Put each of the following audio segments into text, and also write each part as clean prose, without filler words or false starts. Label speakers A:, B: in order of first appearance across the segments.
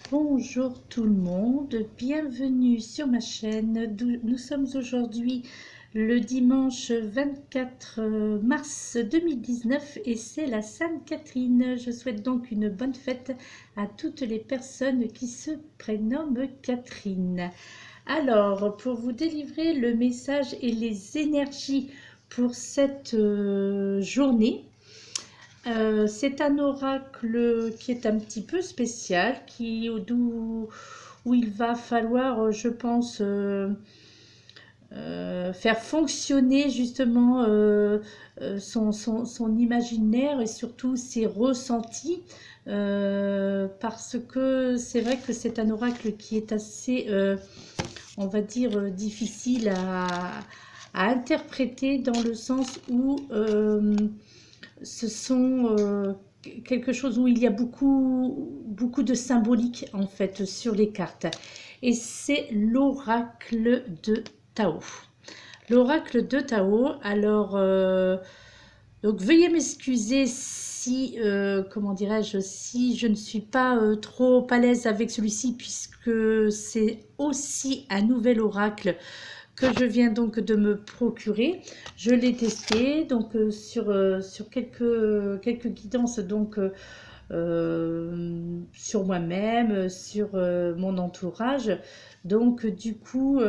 A: Bonjour tout le monde, bienvenue sur ma chaîne. Nous sommes aujourd'hui le dimanche 24 mars 2019 et c'est la Sainte Catherine. Je souhaite donc une bonne fête à toutes les personnes qui se prénomment Catherine. Alors, pour vous délivrer le message et les énergies pour cette journée, c'est un oracle qui est un petit peu spécial, où il va falloir, je pense, faire fonctionner justement son imaginaire et surtout ses ressentis, parce que c'est vrai que c'est un oracle qui est assez, on va dire, difficile à interpréter dans le sens où ce sont quelque chose où il y a beaucoup de symbolique en fait sur les cartes. Et c'est l'oracle de Tao. L'oracle de Tao, alors, donc veuillez m'excuser si, comment dirais-je, si je ne suis pas trop à l'aise avec celui-ci, puisque c'est aussi un nouvel oracle que je viens donc de me procurer. Je l'ai testé donc sur quelques guidances donc sur moi-même, sur mon entourage. Donc du coup,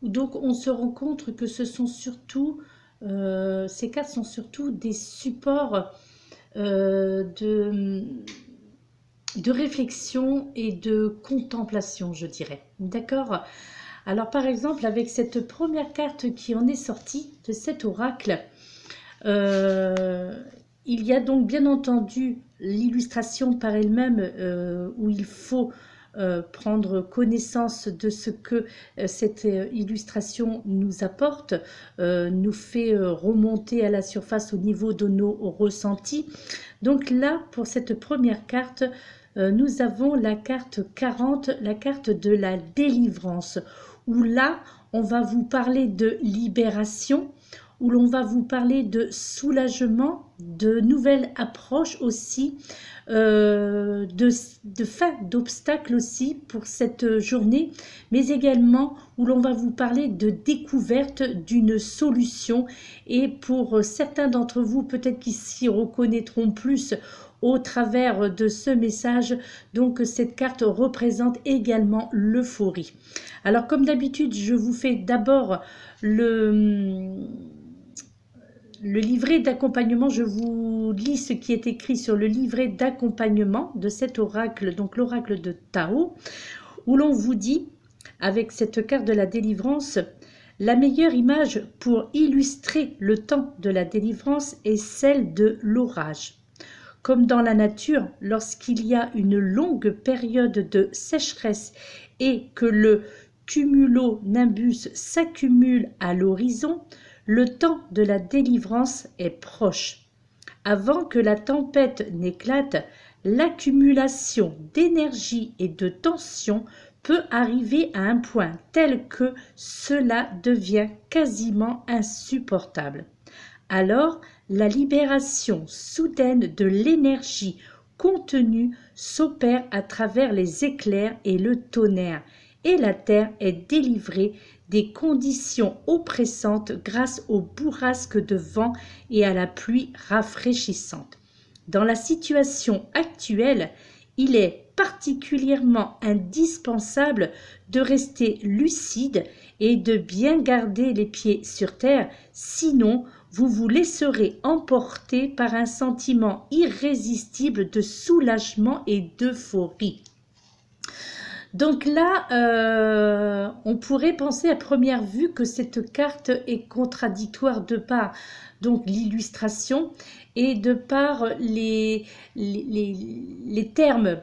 A: donc on se rend compte que ce sont surtout ces cartes sont surtout des supports de réflexion et de contemplation, je dirais. D'accord? Alors par exemple, avec cette première carte qui en est sortie de cet oracle, il y a donc bien entendu l'illustration par elle-même où il faut prendre connaissance de ce que cette illustration nous apporte, nous fait remonter à la surface au niveau de nos ressentis. Donc là, pour cette première carte, nous avons la carte 40, la carte de la délivrance, où là, on va vous parler de libération, où l'on va vous parler de soulagement, de nouvelles approches aussi, de fin d'obstacles aussi pour cette journée, mais également où l'on va vous parler de découverte d'une solution. Et pour certains d'entre vous, peut-être qu'ils s'y reconnaîtront plus au travers de ce message, donc cette carte représente également l'euphorie. Alors comme d'habitude, je vous fais d'abord le livret d'accompagnement. Je vous lis ce qui est écrit sur le livret d'accompagnement de cet oracle, donc l'oracle de Tao, où l'on vous dit, avec cette carte de la délivrance, la meilleure image pour illustrer le temps de la délivrance est celle de l'orage. Comme dans la nature, lorsqu'il y a une longue période de sécheresse et que le cumulonimbus s'accumule à l'horizon, le temps de la délivrance est proche. Avant que la tempête n'éclate, l'accumulation d'énergie et de tension peut arriver à un point tel que cela devient quasiment insupportable. Alors, la libération soudaine de l'énergie contenue s'opère à travers les éclairs et le tonnerre, et la terre est délivrée des conditions oppressantes grâce aux bourrasques de vent et à la pluie rafraîchissante. Dans la situation actuelle, il est particulièrement indispensable de rester lucide et de bien garder les pieds sur terre, sinon vous vous laisserez emporter par un sentiment irrésistible de soulagement et d'euphorie. Donc là, on pourrait penser à première vue que cette carte est contradictoire de par donc l'illustration et de par les termes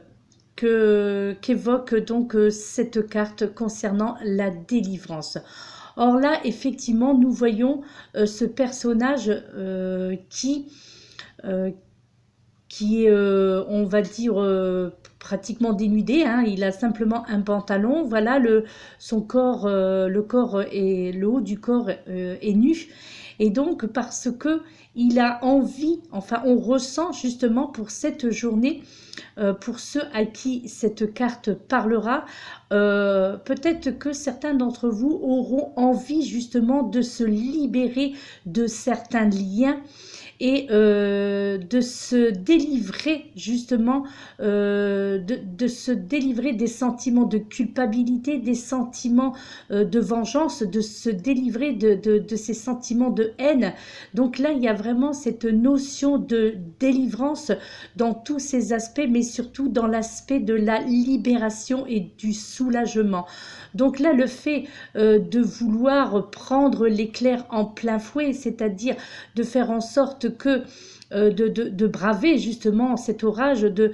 A: qu'évoque donc cette carte concernant la délivrance. Or là, effectivement, nous voyons ce personnage qui est, on va dire, pratiquement dénudé, hein. Il a simplement un pantalon, voilà, son corps, le haut du corps est nu, et donc parce que il a envie, enfin on ressent justement pour cette journée, pour ceux à qui cette carte parlera, peut-être que certains d'entre vous auront envie justement de se libérer de certains liens et de se délivrer justement, de se délivrer des sentiments de culpabilité, des sentiments de vengeance, de se délivrer de ces sentiments de haine. Donc là, il y a vraiment cette notion de délivrance dans tous ces aspects, mais surtout dans l'aspect de la libération et du soulagement. Donc là, le fait de vouloir prendre l'éclair en plein fouet, c'est-à-dire de faire en sorte que de braver justement cet orage, de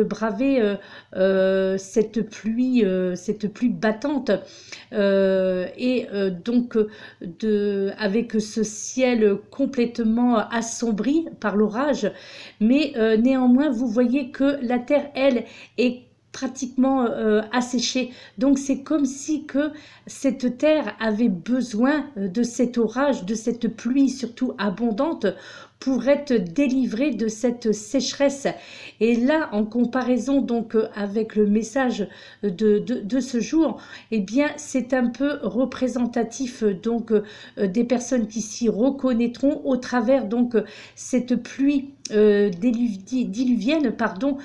A: braver cette pluie battante, donc avec ce ciel complètement assombri par l'orage, mais néanmoins vous voyez que la terre, elle, est pratiquement asséchée. Donc c'est comme si que cette terre avait besoin de cet orage, de cette pluie surtout abondante, pour être délivrée de cette sécheresse. Et là, en comparaison donc avec le message de ce jour, eh bien c'est un peu représentatif donc des personnes qui s'y reconnaîtront au travers donc cette pluie diluvienne, pardon,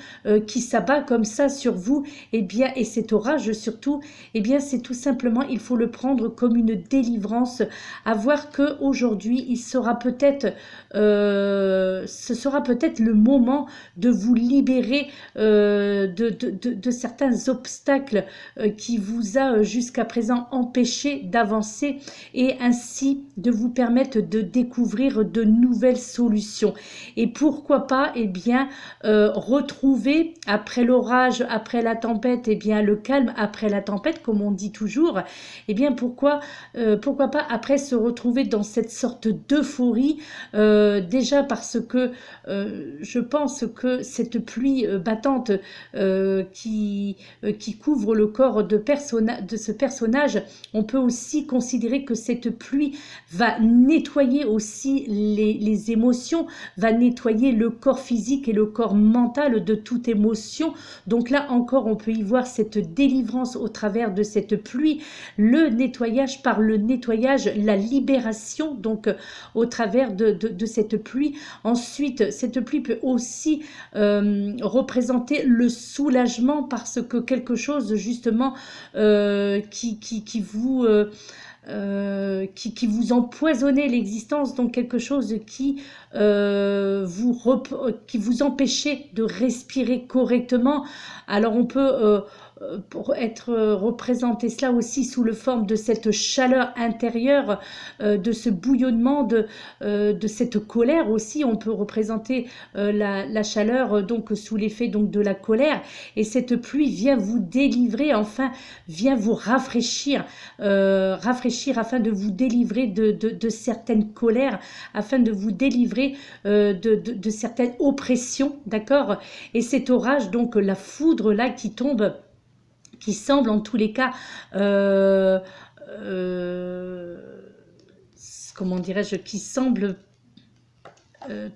A: qui s'abat comme ça sur vous, et bien, et cet orage surtout, et bien c'est tout simplement, il faut le prendre comme une délivrance, à voir que aujourd'hui il sera peut-être ce sera peut-être le moment de vous libérer de certains obstacles qui vous a jusqu'à présent empêché d'avancer, et ainsi de vous permettre de découvrir de nouvelles solutions. Et pourquoi pas, eh bien, retrouver après l'orage, après la tempête, eh bien, le calme après la tempête, comme on dit toujours. Eh bien, pourquoi pas après se retrouver dans cette sorte d'euphorie, déjà parce que je pense que cette pluie battante qui couvre le corps de ce personnage, on peut aussi considérer que cette pluie va nettoyer aussi les émotions, va nettoyer le corps physique et le corps mental de toute émotion. Donc là encore, on peut y voir cette délivrance au travers de cette pluie, le nettoyage par le nettoyage, la libération donc au travers de cette pluie. Ensuite, cette pluie peut aussi représenter le soulagement, parce que quelque chose justement qui vous empoisonnait l'existence, donc quelque chose qui vous empêchait de respirer correctement. Alors on peut pour être représenté cela aussi sous le forme de cette chaleur intérieure, de ce bouillonnement, de cette colère aussi. On peut représenter la chaleur donc sous l'effet donc de la colère, et cette pluie vient vous délivrer, enfin vient vous rafraîchir, afin de vous délivrer de certaines colères, afin de vous délivrer de certaines oppressions, d'accord. Et cet orage, donc la foudre là qui tombe, qui semble en tous les cas, comment dirais-je, qui semble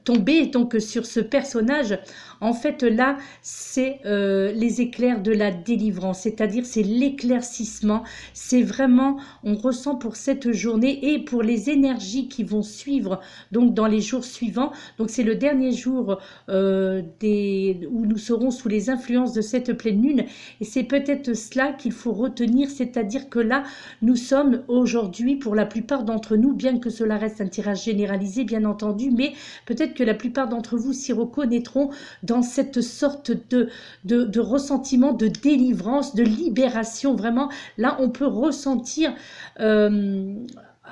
A: tomber donc sur ce personnage, en fait là c'est les éclairs de la délivrance, c'est-à-dire c'est l'éclaircissement, c'est vraiment, on ressent pour cette journée et pour les énergies qui vont suivre donc dans les jours suivants. Donc c'est le dernier jour où nous serons sous les influences de cette pleine lune, et c'est peut-être cela qu'il faut retenir, c'est-à-dire que là nous sommes aujourd'hui, pour la plupart d'entre nous, bien que cela reste un tirage généralisé bien entendu, mais peut-être que la plupart d'entre vous s'y reconnaîtront dans cette sorte de ressentiment, de délivrance, de libération. Vraiment, là, on peut ressentir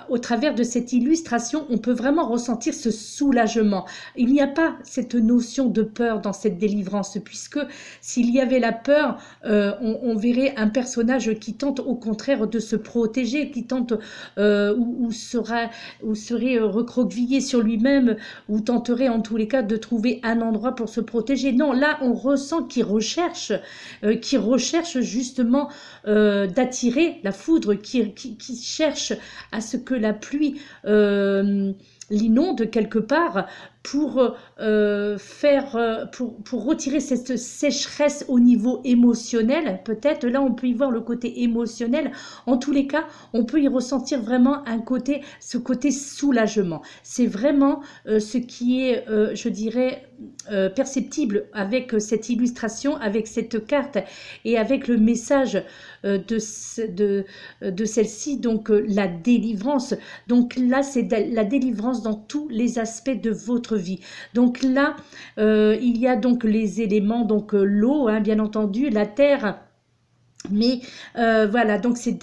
A: au travers de cette illustration, on peut vraiment ressentir ce soulagement. Il n'y a pas cette notion de peur dans cette délivrance, puisque s'il y avait la peur, on verrait un personnage qui tente au contraire de se protéger, qui tente ou serait recroquevillé sur lui-même, ou tenterait en tous les cas de trouver un endroit pour se protéger. Non, là on ressent qu'il recherche justement d'attirer la foudre, qui cherche à ce que la pluie l'inonde quelque part pour pour retirer cette sécheresse au niveau émotionnel. Peut-être là on peut y voir le côté émotionnel. En tous les cas, on peut y ressentir vraiment ce côté soulagement. C'est vraiment ce qui est, je dirais, perceptible avec cette illustration, avec cette carte et avec le message de celle-ci, donc la délivrance. Donc là, c'est la délivrance dans tous les aspects de votre vie. Donc là, il y a donc les éléments, donc l'eau, hein, bien entendu, la terre. Mais voilà, donc c'est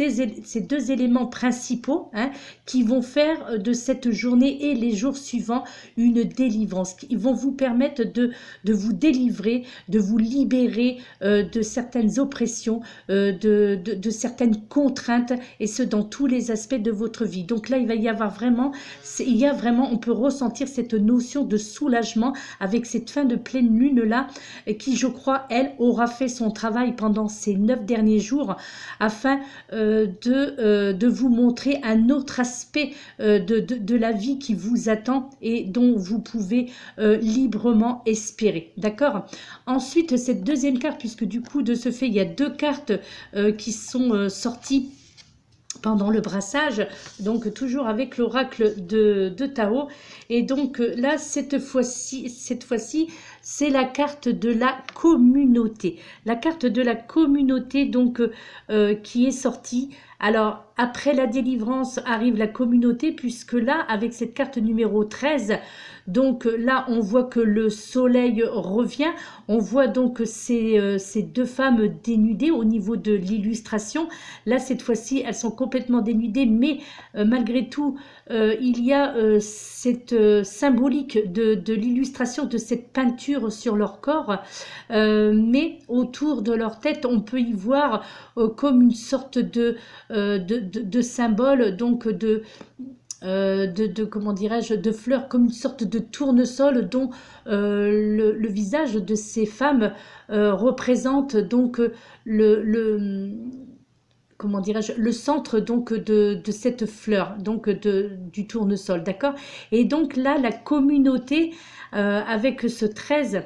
A: ces deux éléments principaux, hein, qui vont faire de cette journée et les jours suivants une délivrance. Ils vont vous permettre de vous délivrer, de vous libérer de certaines oppressions, de certaines contraintes, et ce dans tous les aspects de votre vie. Donc là, il va y avoir vraiment, on peut ressentir cette notion de soulagement avec cette fin de pleine lune là, qui, je crois, elle aura fait son travail pendant ces 9 derniers jours afin de vous montrer un autre aspect de la vie qui vous attend et dont vous pouvez librement espérer. D'accord? Ensuite, cette deuxième carte, puisque du coup, de ce fait, il y a 2 cartes qui sont sorties pendant le brassage, donc toujours avec l'oracle de Tao. Et donc là, cette fois-ci, c'est la carte de la communauté. La carte de la communauté, donc, qui est sortie. Alors, après la délivrance arrive la communauté, puisque là, avec cette carte numéro 13, donc là, on voit que le soleil revient. On voit donc ces 2 femmes dénudées au niveau de l'illustration. Là, cette fois-ci, elles sont complètement dénudées, mais malgré tout, il y a cette symbolique de l'illustration de cette peinture sur leur corps. Mais autour de leur tête, on peut y voir comme une sorte de symbole, donc comment dirais-je, de fleurs, comme une sorte de tournesol dont le visage de ces femmes représente donc comment dirais-je, le centre donc de cette fleur, donc du tournesol, d'accord? Et donc là, la communauté avec ce 13,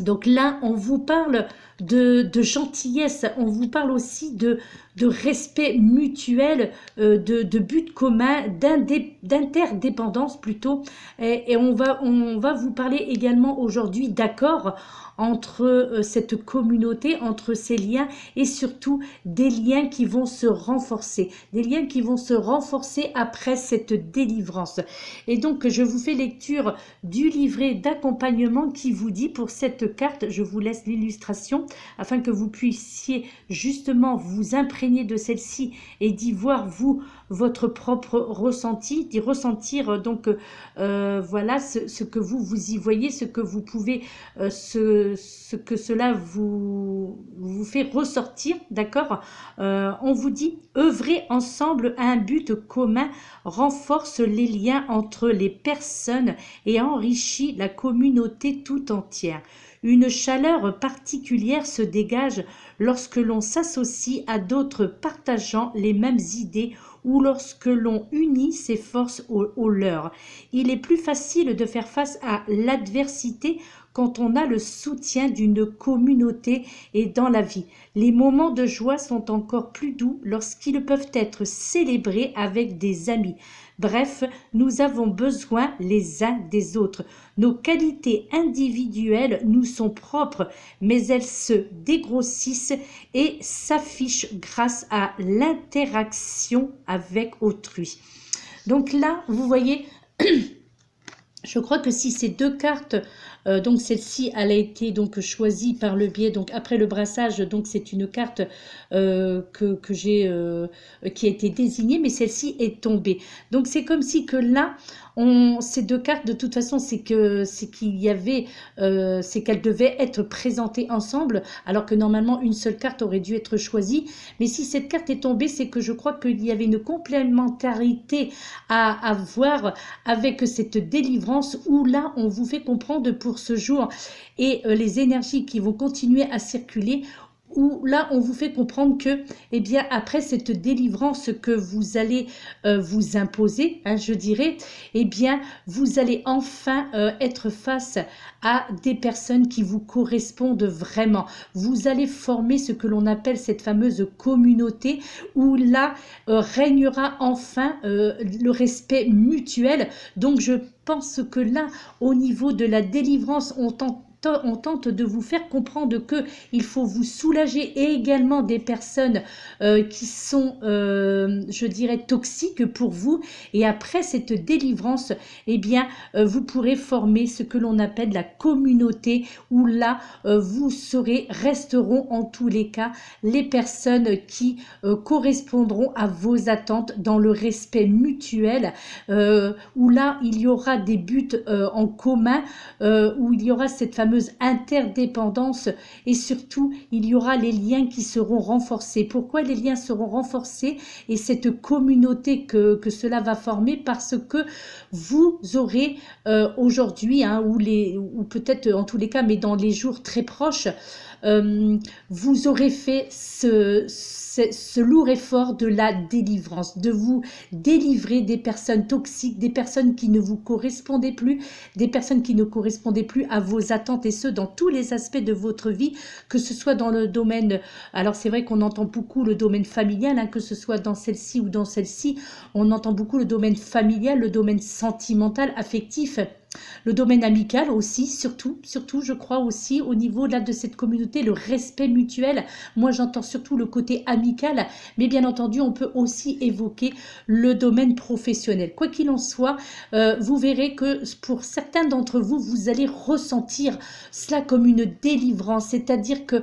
A: donc là, on vous parle de gentillesse, on vous parle aussi de respect mutuel, de but commun, d'interdépendance plutôt. Et on va vous parler également aujourd'hui d'accord entre cette communauté, entre ces liens, et surtout des liens qui vont se renforcer, des liens qui vont se renforcer après cette délivrance. Et donc, je vous fais lecture du livret d'accompagnement qui vous dit pour cette carte, je vous laisse l'illustration, afin que vous puissiez justement vous imprégner de celle-ci et d'y voir, vous, votre propre ressenti, d'y ressentir donc voilà ce que vous y voyez, ce que vous pouvez, ce que cela vous fait ressortir, d'accord? On vous dit, œuvrer ensemble à un but commun renforce les liens entre les personnes et enrichit la communauté tout entière. Une chaleur particulière se dégage lorsque l'on s'associe à d'autres partageant les mêmes idées ou lorsque l'on unit ses forces aux leurs. Il est plus facile de faire face à l'adversité quand on a le soutien d'une communauté et dans la vie. Les moments de joie sont encore plus doux lorsqu'ils peuvent être célébrés avec des amis. Bref, nous avons besoin les uns des autres. Nos qualités individuelles nous sont propres, mais elles se dégrossissent et s'affichent grâce à l'interaction avec autrui. Donc là, vous voyez, je crois que si ces 2 cartes, donc celle-ci, elle a été donc choisie par le biais, donc après le brassage, donc c'est une carte que j'ai, qui a été désignée, mais celle-ci est tombée. Donc c'est comme si que là, ces 2 cartes, de toute façon, c'est qu'il y avait, c'est qu'elles devaient être présentées ensemble, alors que normalement une seule carte aurait dû être choisie. Mais si cette carte est tombée, c'est que je crois qu'il y avait une complémentarité à avoir avec cette délivrance, où là, on vous fait comprendre pour ce jour et les énergies qui vont continuer à circuler, où là, on vous fait comprendre que, eh bien, après cette délivrance que vous allez vous imposer, hein, je dirais, eh bien, vous allez enfin être face à des personnes qui vous correspondent vraiment. Vous allez former ce que l'on appelle cette fameuse communauté, où là régnera enfin le respect mutuel. Donc, je pense que là, au niveau de la délivrance, on tente de vous faire comprendre que il faut vous soulager, et également des personnes qui sont, je dirais, toxiques pour vous. Et après cette délivrance, eh bien, vous pourrez former ce que l'on appelle la communauté, où là, vous resteront en tous les cas les personnes qui correspondront à vos attentes dans le respect mutuel, où là, il y aura des buts en commun, où il y aura cette fameuse interdépendance, et surtout il y aura les liens qui seront renforcés. Pourquoi les liens seront renforcés et cette communauté que cela va former? Parce que vous aurez aujourd'hui, hein, ou peut-être en tous les cas, mais dans les jours très proches, vous aurez fait ce lourd effort de la délivrance, de vous délivrer des personnes toxiques, des personnes qui ne vous correspondaient plus, des personnes qui ne correspondaient plus à vos attentes, et ce, dans tous les aspects de votre vie, que ce soit dans le domaine, alors c'est vrai qu'on entend beaucoup le domaine familial, hein, que ce soit dans celle-ci ou dans celle-ci, on entend beaucoup le domaine familial, le domaine sentimental, affectif, le domaine amical aussi, surtout, je crois aussi, au niveau là de cette communauté, le respect mutuel. Moi, j'entends surtout le côté amical, mais bien entendu, on peut aussi évoquer le domaine professionnel. Quoi qu'il en soit, vous verrez que pour certains d'entre vous, vous allez ressentir cela comme une délivrance, c'est-à-dire que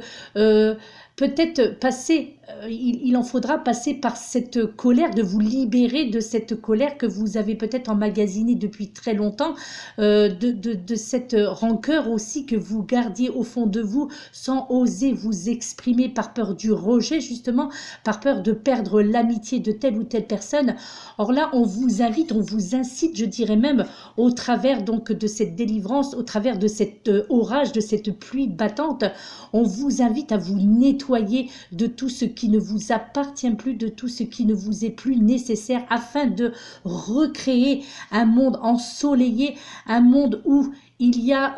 A: peut-être passer, il en faudra passer par cette colère, de vous libérer de cette colère que vous avez peut-être emmagasinée depuis très longtemps, de cette rancœur aussi que vous gardiez au fond de vous sans oser vous exprimer par peur du rejet, justement, par peur de perdre l'amitié de telle ou telle personne. Or là, on vous invite, on vous incite, je dirais même, au travers donc de cette délivrance, au travers de cet orage, de cette pluie battante, on vous invite à vous nettoyer de tout ce qui ne vous appartient plus, de tout ce qui ne vous est plus nécessaire, afin de recréer un monde ensoleillé, un monde où il y a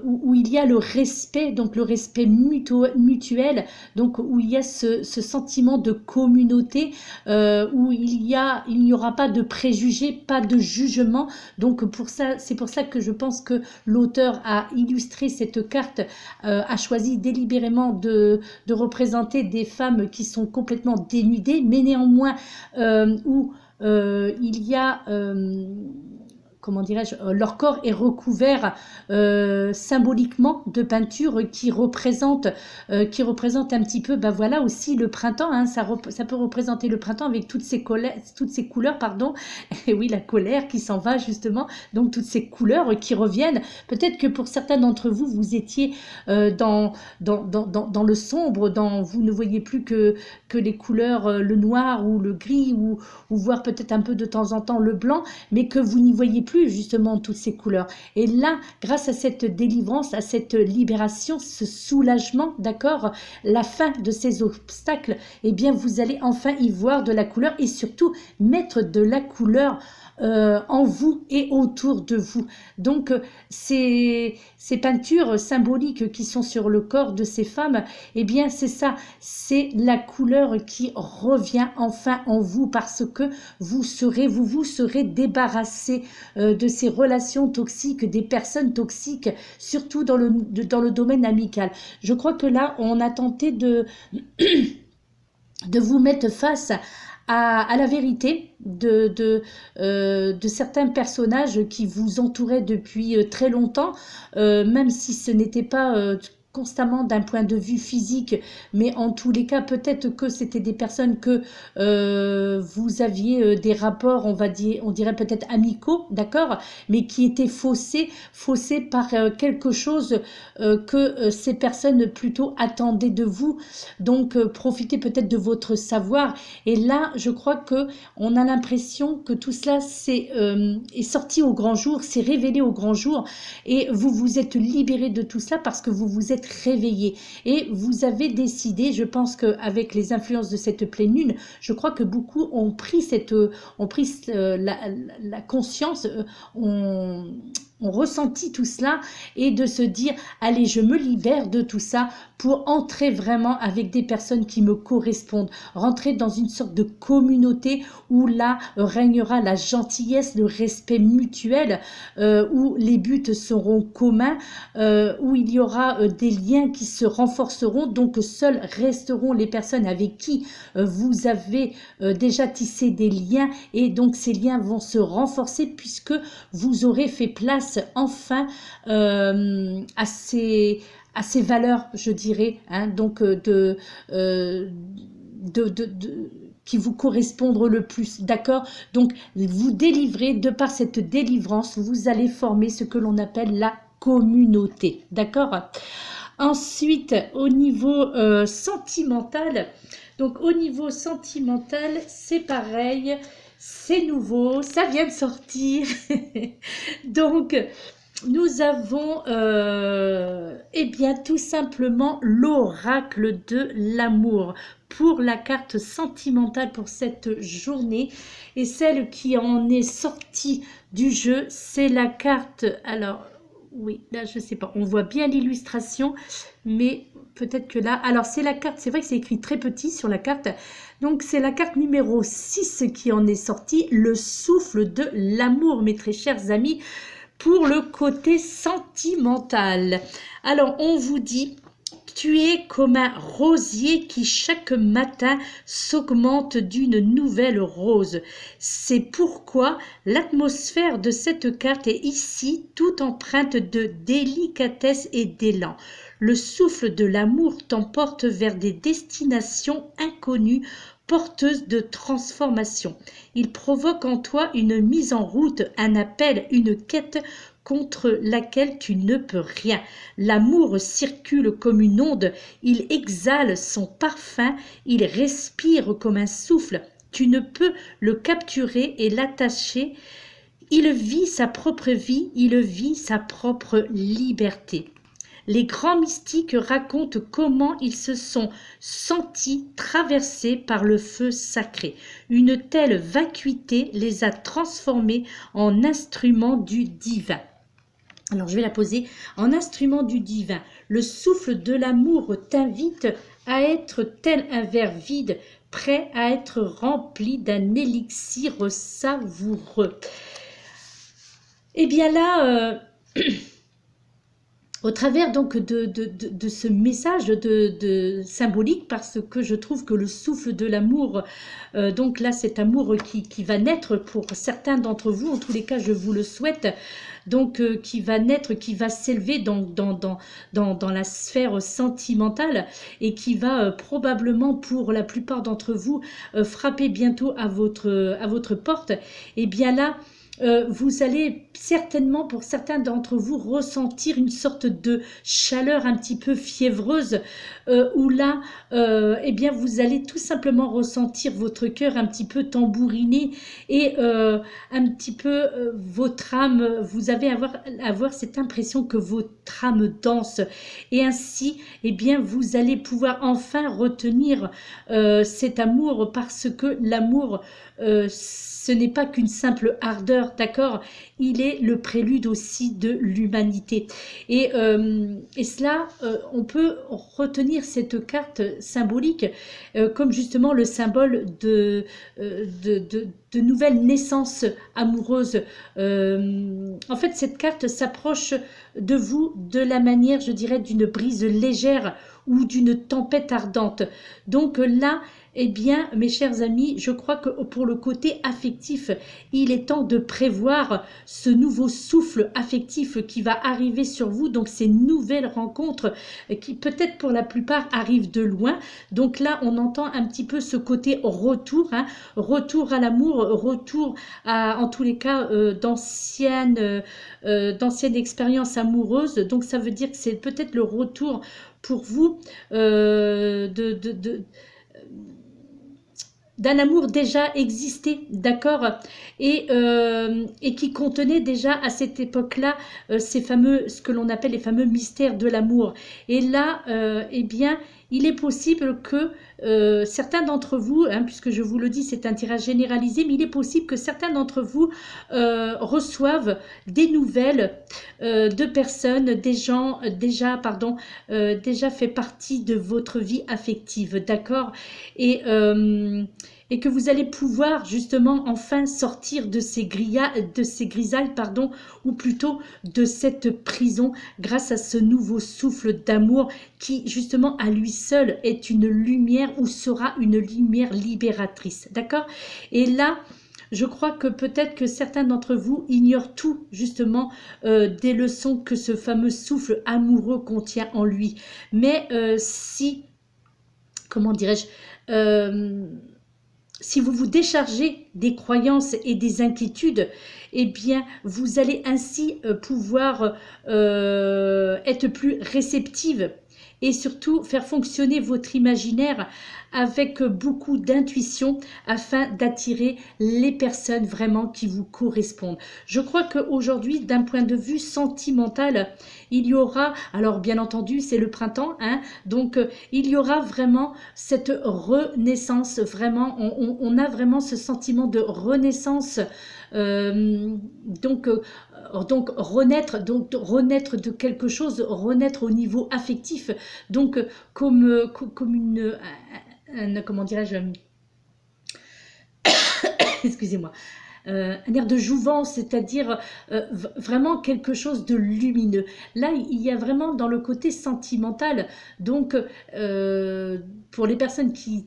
A: où il y a le respect, donc le respect mutuel, donc où il y a ce sentiment de communauté, où il n'y aura pas de préjugés, pas de jugement. Donc pour ça, c'est pour ça que je pense que l'auteur a illustré cette carte, a choisi délibérément de représenter des femmes qui sont complètement dénudées, mais néanmoins où il y a comment dirais-je, leur corps est recouvert symboliquement de peinture qui représente un petit peu, ben voilà, aussi le printemps, hein, ça peut représenter le printemps avec toutes ces couleurs, pardon, et oui, la colère qui s'en va justement, donc toutes ces couleurs qui reviennent. Peut-être que pour certains d'entre vous, vous étiez dans le sombre, vous ne voyez plus que les couleurs, le noir ou le gris, ou voir peut-être un peu de temps en temps le blanc, mais que vous n'y voyez plus justement toutes ces couleurs. Et là, grâce à cette délivrance, à cette libération, ce soulagement, d'accord, la fin de ces obstacles, eh bien vous allez enfin y voir de la couleur, et surtout mettre de la couleur en vous et autour de vous. Donc ces peintures symboliques qui sont sur le corps de ces femmes, eh bien c'est ça, c'est la couleur qui revient enfin en vous, parce que vous vous serez débarrassé de ces relations toxiques, des personnes toxiques, surtout dans le domaine amical. Je crois que là, on a tenté de vous mettre face à la vérité de certains personnages qui vous entouraient depuis très longtemps, même si ce n'était pas constamment d'un point de vue physique, mais en tous les cas, peut-être que c'était des personnes que vous aviez des rapports, on dirait peut-être amicaux, d'accord, mais qui étaient faussés par quelque chose que ces personnes plutôt attendaient de vous. Donc profitez peut-être de votre savoir. Et là, je crois que on a l'impression que tout cela est sorti au grand jour, s'est révélé au grand jour, et vous vous êtes libéré de tout cela parce que vous vous êtes êtes réveillé et vous avez décidé, je pense qu'avec les influences de cette pleine lune, je crois que beaucoup ont pris, la conscience, ont ressenti tout cela et de se dire, allez, je me libère de tout ça pour entrer vraiment avec des personnes qui me correspondent, rentrer dans une sorte de communauté où là régnera la gentillesse, le respect mutuel, où les buts seront communs, où il y aura des liens qui se renforceront, donc seules resteront les personnes avec qui vous avez déjà tissé des liens et donc ces liens vont se renforcer puisque vous aurez fait place enfin à ces valeurs, je dirais, hein, donc qui vous correspondent le plus, d'accord? Donc, vous délivrez, de par cette délivrance, vous allez former ce que l'on appelle la communauté, d'accord? Ensuite, au niveau sentimental, donc au niveau sentimental, c'est pareil, c'est nouveau, ça vient de sortir, donc nous avons eh bien tout simplement l'oracle de l'amour pour la carte sentimentale pour cette journée et celle qui en est sortie du jeu, c'est la carte, alors oui, là je sais pas, on voit bien l'illustration, mais peut-être que là, alors c'est la carte, c'est vrai que c'est écrit très petit sur la carte, donc c'est la carte numéro 6 qui en est sortie, le souffle de l'amour, mes très chers amis, pour le côté sentimental. Alors on vous dit, tu es comme un rosier qui chaque matin s'augmente d'une nouvelle rose. C'est pourquoi l'atmosphère de cette carte est ici toute empreinte de délicatesse et d'élan. Le souffle de l'amour t'emporte vers des destinations inconnues, porteuses de transformation. Il provoque en toi une mise en route, un appel, une quête contre laquelle tu ne peux rien. L'amour circule comme une onde, il exhale son parfum, il respire comme un souffle. Tu ne peux le capturer et l'attacher. Il vit sa propre vie, il vit sa propre liberté. Les grands mystiques racontent comment ils se sont sentis traversés par le feu sacré. Une telle vacuité les a transformés en instruments du divin. Alors je vais la poser en instrument du divin. Le souffle de l'amour t'invite à être tel un verre vide, prêt à être rempli d'un élixir savoureux. Eh bien là, au travers donc de ce message symbolique, parce que je trouve que le souffle de l'amour, donc là cet amour qui va naître pour certains d'entre vous, en tous les cas je vous le souhaite, donc qui va naître, qui va s'élever dans la sphère sentimentale et qui va probablement pour la plupart d'entre vous frapper bientôt à votre porte, et bien là, vous allez certainement, pour certains d'entre vous, ressentir une sorte de chaleur un petit peu fiévreuse, où là, eh bien, vous allez tout simplement ressentir votre cœur un petit peu tambouriner et un petit peu votre âme, vous allez avoir cette impression que votre âme danse, et ainsi, eh bien, vous allez pouvoir enfin retenir cet amour, parce que l'amour, ce n'est pas qu'une simple ardeur, d'accord? Il est le prélude aussi de l'humanité. Et cela, on peut retenir cette carte symbolique comme justement le symbole de nouvelles naissances amoureuses. En fait, cette carte s'approche de vous de la manière, je dirais, d'une brise légère ou d'une tempête ardente. Donc là, eh bien, mes chers amis, je crois que pour le côté affectif, il est temps de prévoir ce nouveau souffle affectif qui va arriver sur vous, donc ces nouvelles rencontres qui peut-être pour la plupart arrivent de loin. Donc là, on entend un petit peu ce côté retour, hein, retour à l'amour, retour à, en tous les cas, d'anciennes expériences amoureuses. Donc ça veut dire que c'est peut-être le retour pour vous d'un amour déjà existé, d'accord, et qui contenait déjà à cette époque-là ces fameux, ce que l'on appelle les fameux mystères de l'amour. Et là, eh bien, il est possible que certains d'entre vous, hein, puisque je vous le dis, c'est un tirage généralisé, mais il est possible que certains d'entre vous reçoivent des nouvelles de personnes, des gens déjà fait partie de votre vie affective, d'accord, et que vous allez pouvoir justement enfin sortir de ces grisailles, pardon, ou plutôt de cette prison grâce à ce nouveau souffle d'amour qui justement à lui seul est une lumière ou sera une lumière libératrice, d'accord. Et là, je crois que peut-être que certains d'entre vous ignorent tout justement des leçons que ce fameux souffle amoureux contient en lui. Mais si, comment dirais-je, si vous vous déchargez des croyances et des inquiétudes, eh bien, vous allez ainsi pouvoir être plus réceptive et surtout faire fonctionner votre imaginaire avec beaucoup d'intuition afin d'attirer les personnes vraiment qui vous correspondent. Je crois qu'aujourd'hui, d'un point de vue sentimental, il y aura, alors bien entendu, c'est le printemps, hein, donc il y aura vraiment cette renaissance, vraiment, on a vraiment ce sentiment de renaissance, donc renaître de quelque chose, renaître au niveau affectif, donc comme comment dirais-je, excusez-moi, un air de jouvence, c'est-à-dire vraiment quelque chose de lumineux. Là, il y a vraiment dans le côté sentimental, donc pour les personnes qui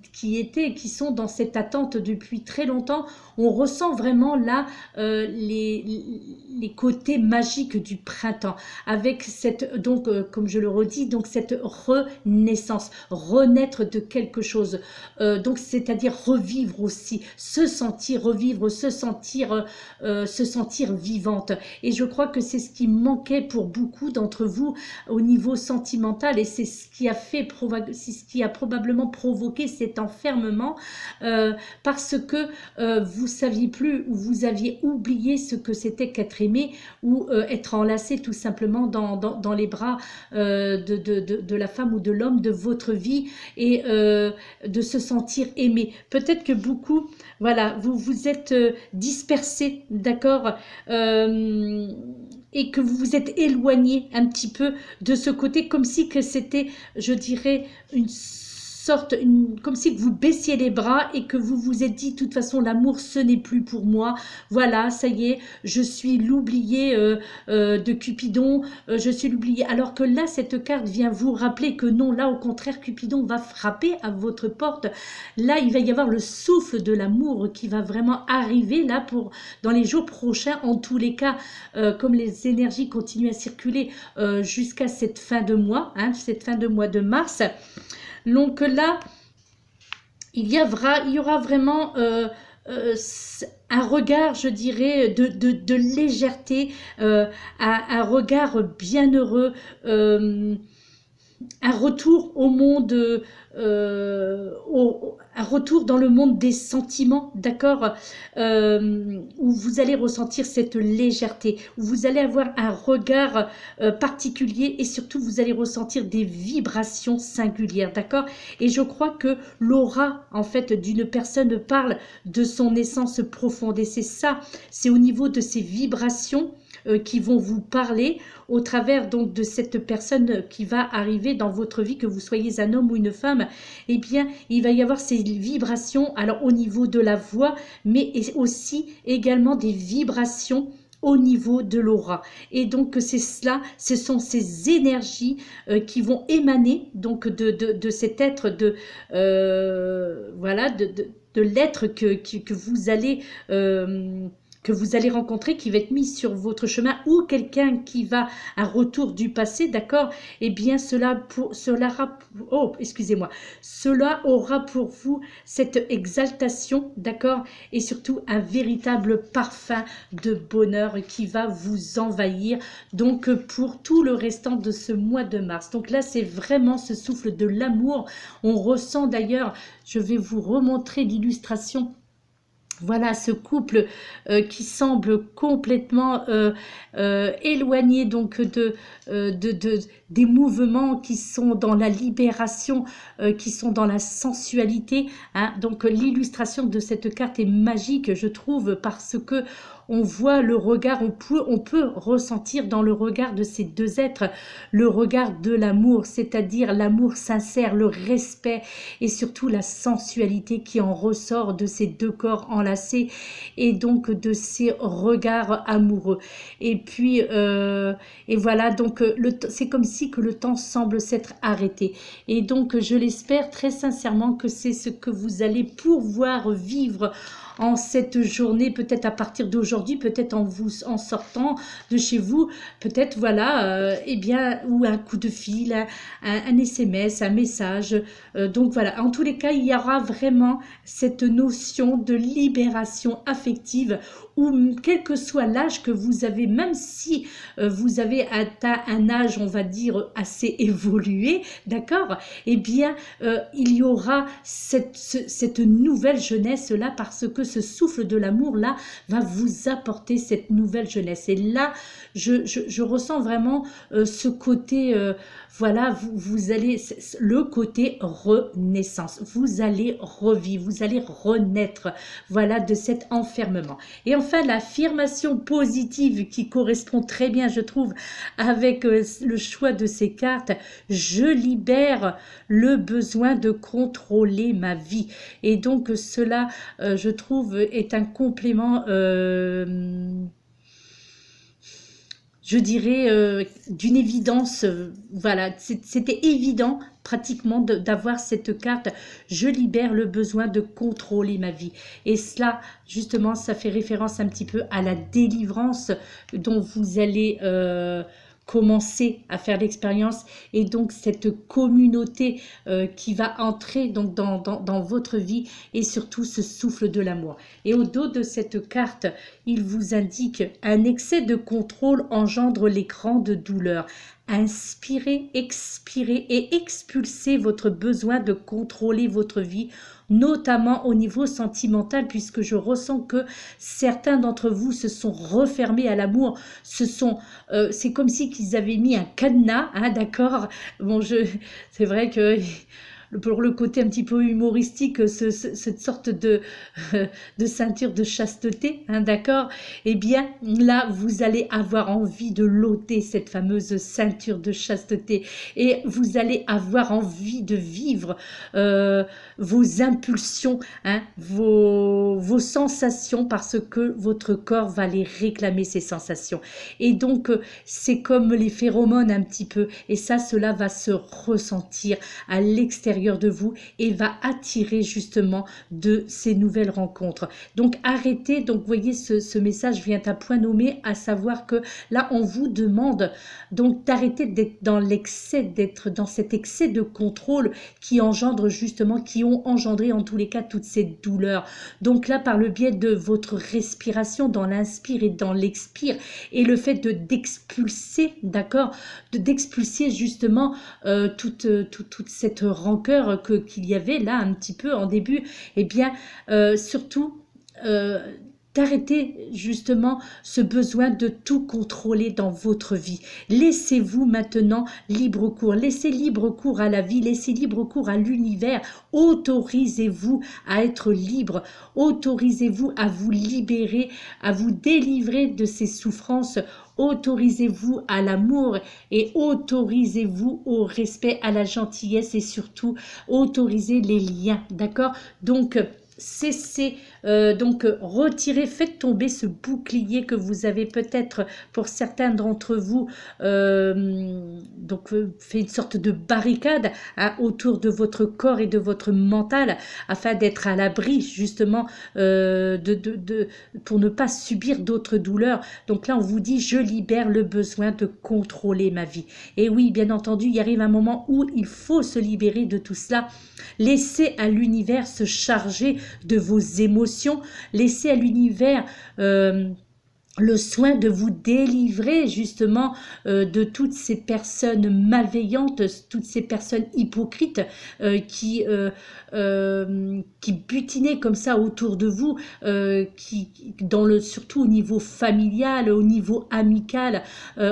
A: sont dans cette attente depuis très longtemps, on ressent vraiment là les côtés magiques du printemps, avec cette, donc comme je le redis, donc cette renaissance, renaître de quelque chose, donc c'est-à-dire revivre aussi, se sentir, revivre, se sentir vivante. Et je crois que c'est ce qui manquait pour beaucoup d'entre vous au niveau sentimental, et c'est ce qui a fait, c'est ce qui a probablement provoqué cet enfermement, parce que vous saviez plus, ou vous aviez oublié ce que c'était qu'être aimé, ou être enlacé tout simplement dans les bras de la femme ou de l'homme de votre vie, et de se sentir aimé. Peut-être que beaucoup, voilà, vous vous êtes dispersés, d'accord, et que vous vous êtes éloigné un petit peu de ce côté, comme si que c'était, je dirais, une sorte, comme si vous baissiez les bras et que vous vous êtes dit, de toute façon, l'amour, ce n'est plus pour moi. Voilà, ça y est, je suis l'oublié de Cupidon, je suis l'oublié. Alors que là, cette carte vient vous rappeler que non, là, au contraire, Cupidon va frapper à votre porte. Là, il va y avoir le souffle de l'amour qui va vraiment arriver, là, dans les jours prochains, en tous les cas, comme les énergies continuent à circuler jusqu'à cette fin de mois, hein, cette fin de mois de mars. Donc là, il y aura vraiment un regard, je dirais, de légèreté, un regard bienheureux, un retour au monde, un retour dans le monde des sentiments, d'accord, où vous allez ressentir cette légèreté, où vous allez avoir un regard particulier, et surtout vous allez ressentir des vibrations singulières, d'accord. Et je crois que l'aura en fait d'une personne parle de son essence profonde, et c'est ça, c'est au niveau de ces vibrations qui vont vous parler au travers donc de cette personne qui va arriver dans votre vie, que vous soyez un homme ou une femme. Eh bien, il va y avoir ces vibrations, alors au niveau de la voix, mais aussi également des vibrations au niveau de l'aura. Et donc c'est cela, ce sont ces énergies qui vont émaner donc de cet être, voilà, de l'être que vous allez que vous allez rencontrer, qui va être mis sur votre chemin, ou quelqu'un qui va un retour du passé, d'accord? Eh bien, cela aura pour vous cette exaltation, d'accord? Et surtout un véritable parfum de bonheur qui va vous envahir, donc pour tout le restant de ce mois de mars. Donc là, c'est vraiment ce souffle de l'amour. On ressent d'ailleurs, je vais vous remontrer l'illustration. Voilà ce couple qui semble complètement éloigné donc des mouvements qui sont dans la libération, qui sont dans la sensualité. Hein. Donc l'illustration de cette carte est magique, je trouve, parce que on voit le regard, on peut ressentir dans le regard de ces deux êtres le regard de l'amour, c'est-à-dire l'amour sincère, le respect et surtout la sensualité qui en ressort de ces deux corps enlacés et donc de ces regards amoureux. Et puis, et voilà, donc c'est comme si que le temps semble s'être arrêté. Et donc, je l'espère très sincèrement que c'est ce que vous allez pouvoir vivre en cette journée, peut-être à partir d'aujourd'hui, peut-être en sortant de chez vous, peut-être voilà, eh bien, ou un coup de fil, un SMS, un message. Donc voilà, en tous les cas, il y aura vraiment cette notion de libération affective où quel que soit l'âge que vous avez, même si vous avez atteint un âge, on va dire, assez évolué, d'accord, eh bien, il y aura cette nouvelle jeunesse-là parce que ce souffle de l'amour-là va vous apporter cette nouvelle jeunesse. Et là, je ressens vraiment ce côté, voilà, vous allez, le côté renaissance, vous allez revivre, vous allez renaître, voilà, de cet enfermement. Et enfin, l'affirmation positive qui correspond très bien, je trouve, avec le choix de ces cartes, je libère le besoin de contrôler ma vie. Et donc, cela, je trouve, est un complément, je dirais, d'une évidence. Voilà, c'était évident pratiquement d'avoir cette carte. Je libère le besoin de contrôler ma vie. Et cela, justement, ça fait référence un petit peu à la délivrance dont vous allez commencer à faire l'expérience, et donc cette communauté qui va entrer donc dans votre vie, et surtout ce souffle de l'amour. Et au dos de cette carte, il vous indique: un excès de contrôle engendre les grandes douleurs. Inspirez, expirez et expulsez votre besoin de contrôler votre vie, notamment au niveau sentimental, puisque je ressens que certains d'entre vous se sont refermés à l'amour. C'est comme si qu'ils avaient mis un cadenas, hein, d'accord. Bon, c'est vrai que pour le côté un petit peu humoristique, cette sorte de ceinture de chasteté, hein, d'accord, eh bien là, vous allez avoir envie de l'ôter, cette fameuse ceinture de chasteté, et vous allez avoir envie de vivre vos impulsions, hein, vos sensations, parce que votre corps va les réclamer, ces sensations. Et donc, c'est comme les phéromones un petit peu, et ça, cela va se ressentir à l'extérieur de vous et va attirer justement de ces nouvelles rencontres. Donc arrêtez, donc vous voyez, ce message vient à point nommé, à savoir que là on vous demande donc d'arrêter d'être dans l'excès, d'être dans cet excès de contrôle qui engendre justement, qui ont engendré en tous les cas toutes ces douleurs. Donc là, par le biais de votre respiration dans l'inspire et dans l'expire, et le fait d'expulser, d'accord, d'expulser justement toute cette rancœur qu'il y avait là un petit peu en début, et bien surtout d'arrêter justement ce besoin de tout contrôler dans votre vie. Laissez-vous maintenant libre cours, laissez libre cours à la vie, laissez libre cours à l'univers, autorisez-vous à être libre, autorisez-vous à vous libérer, à vous délivrer de ces souffrances, autorisez-vous à l'amour et autorisez-vous au respect, à la gentillesse, et surtout autorisez les liens, d'accord? Donc cessez Donc retirez, faites tomber ce bouclier que vous avez peut-être pour certains d'entre vous, donc fait une sorte de barricade hein, autour de votre corps et de votre mental afin d'être à l'abri justement pour ne pas subir d'autres douleurs. Donc là on vous dit je libère le besoin de contrôler ma vie. Et oui, bien entendu, il arrive un moment où il faut se libérer de tout cela. Laissez à l'univers se charger de vos émotions. Laissez à l'univers le soin de vous délivrer justement de toutes ces personnes malveillantes, toutes ces personnes hypocrites qui butinaient comme ça autour de vous, surtout au niveau familial, au niveau amical,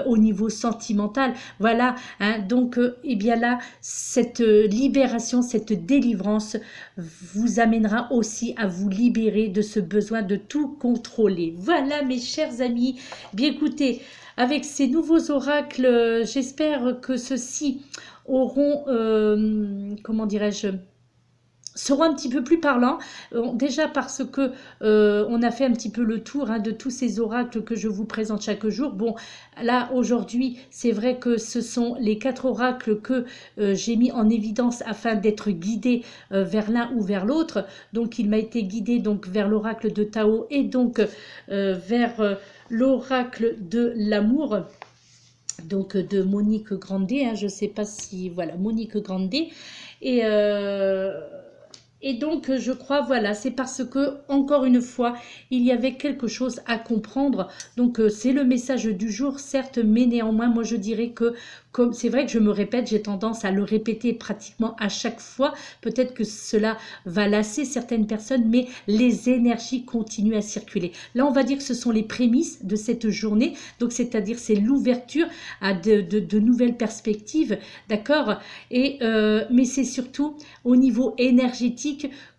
A: au niveau sentimental. Voilà, hein, donc eh bien là, cette libération, cette délivrance vous amènera aussi à vous libérer de ce besoin de tout contrôler. Voilà mes chers amis, bien écoutez, avec ces nouveaux oracles, j'espère que ceux-ci auront, comment dirais-je, seront un petit peu plus parlants, déjà parce que on a fait un petit peu le tour hein, de tous ces oracles que je vous présente chaque jour. Bon, là aujourd'hui, c'est vrai que ce sont les 4 oracles que j'ai mis en évidence afin d'être guidé vers l'un ou vers l'autre. Donc il m'a été guidé donc vers l'oracle de Tao et donc vers l'oracle de l'amour. Donc de Monique Grandet, hein, je ne sais pas si... Voilà, Monique Grandet. Et donc, je crois, voilà, c'est parce que, encore une fois, il y avait quelque chose à comprendre. Donc, c'est le message du jour, certes, mais néanmoins, moi, je dirais que, comme c'est vrai que je me répète, j'ai tendance à le répéter pratiquement à chaque fois. Peut-être que cela va lasser certaines personnes, mais les énergies continuent à circuler. Là, on va dire que ce sont les prémices de cette journée. Donc, c'est-à-dire, c'est l'ouverture à de nouvelles perspectives, d'accord? Mais c'est surtout au niveau énergétique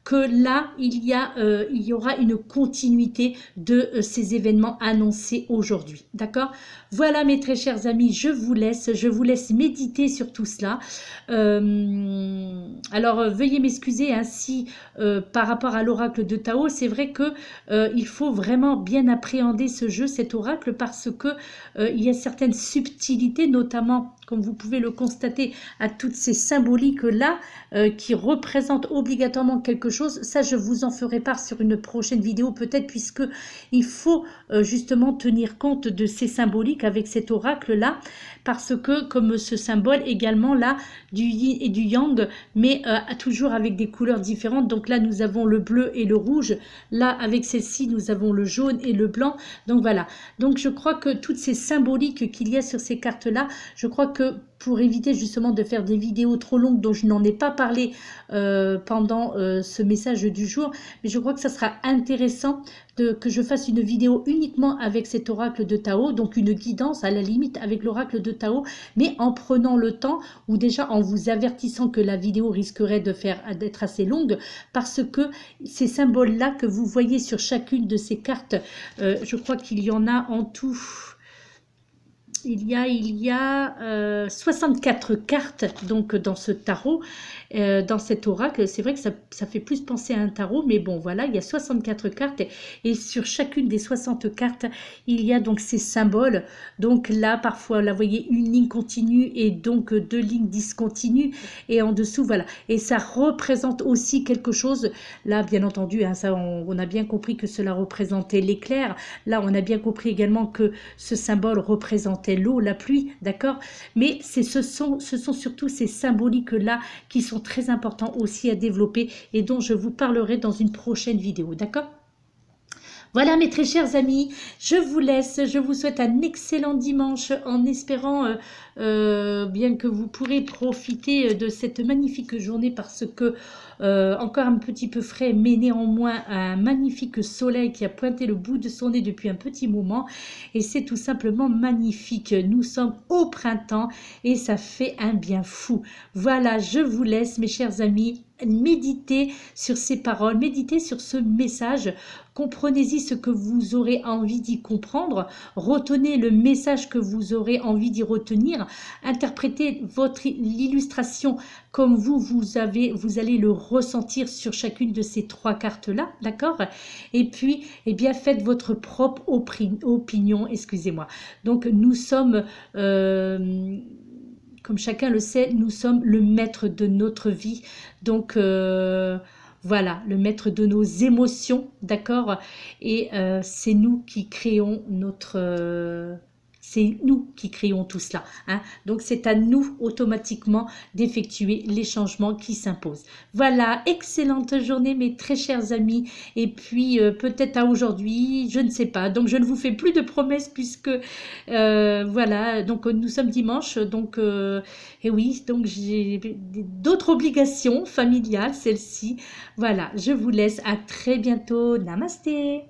A: que là, il y aura une continuité de ces événements annoncés aujourd'hui. D'accord? Voilà, mes très chers amis, je vous laisse méditer sur tout cela. Alors, veuillez m'excuser hein, si, par rapport à l'oracle de Tao, c'est vrai que il faut vraiment bien appréhender ce jeu, cet oracle, parce que il y a certaines subtilités, notamment, comme vous pouvez le constater, à toutes ces symboliques-là, qui représentent obligatoirement quelque chose. Ça, je vous en ferai part sur une prochaine vidéo, peut-être, puisque il faut justement tenir compte de ces symboliques avec cet oracle-là, parce que, comme ce symbole également, là, du yin et du yang, mais toujours avec des couleurs différentes. Donc là, nous avons le bleu et le rouge. Là, avec celle-ci, nous avons le jaune et le blanc. Donc voilà. Donc je crois que toutes ces symboliques qu'il y a sur ces cartes-là, je crois que pour éviter justement de faire des vidéos trop longues dont je n'en ai pas parlé pendant ce message du jour, mais je crois que ça sera intéressant que je fasse une vidéo uniquement avec cet oracle de Tao, donc une guidance à la limite avec l'oracle de Tao, mais en prenant le temps, ou déjà en vous avertissant que la vidéo risquerait d'être assez longue, parce que ces symboles-là que vous voyez sur chacune de ces cartes, je crois qu'il y en a en tout... Il y a 64 cartes donc dans ce tarot, dans cet oracle. C'est vrai que ça fait plus penser à un tarot, mais bon voilà, il y a 64 cartes et sur chacune des 60 cartes, il y a donc ces symboles. Donc là, parfois, là, vous voyez une ligne continue et donc 2 lignes discontinues et en dessous, voilà. Et ça représente aussi quelque chose. Là, bien entendu, hein, ça, on a bien compris que cela représentait l'éclair. Là, on a bien compris également que ce symbole représentait l'eau, la pluie, d'accord? Mais ce sont surtout ces symboliques-là qui sont très importants aussi à développer et dont je vous parlerai dans une prochaine vidéo, d'accord? Voilà mes très chers amis, je vous laisse, je vous souhaite un excellent dimanche en espérant bien que vous pourrez profiter de cette magnifique journée parce que encore un petit peu frais mais néanmoins un magnifique soleil qui a pointé le bout de son nez depuis un petit moment et c'est tout simplement magnifique. Nous sommes au printemps et ça fait un bien fou. Voilà, je vous laisse mes chers amis. Méditez sur ces paroles, méditez sur ce message, comprenez-y ce que vous aurez envie d'y comprendre, retenez le message que vous aurez envie d'y retenir faire. Interprétez l'illustration comme vous allez le ressentir sur chacune de ces 3 cartes-là, d'accord? Et puis, eh bien, faites votre propre opinion, excusez-moi. Donc, nous sommes... comme chacun le sait, nous sommes le maître de notre vie. Donc, voilà, le maître de nos émotions, d'accord? Et c'est nous qui créons c'est nous qui créons tout cela. Hein? Donc, c'est à nous automatiquement d'effectuer les changements qui s'imposent. Voilà, excellente journée, mes très chers amis. Et puis, peut-être à aujourd'hui, je ne sais pas. Donc, je ne vous fais plus de promesses puisque, voilà, donc nous sommes dimanche. Donc, et oui, donc j'ai d'autres obligations familiales, celle-ci. Voilà, je vous laisse. À très bientôt. Namasté.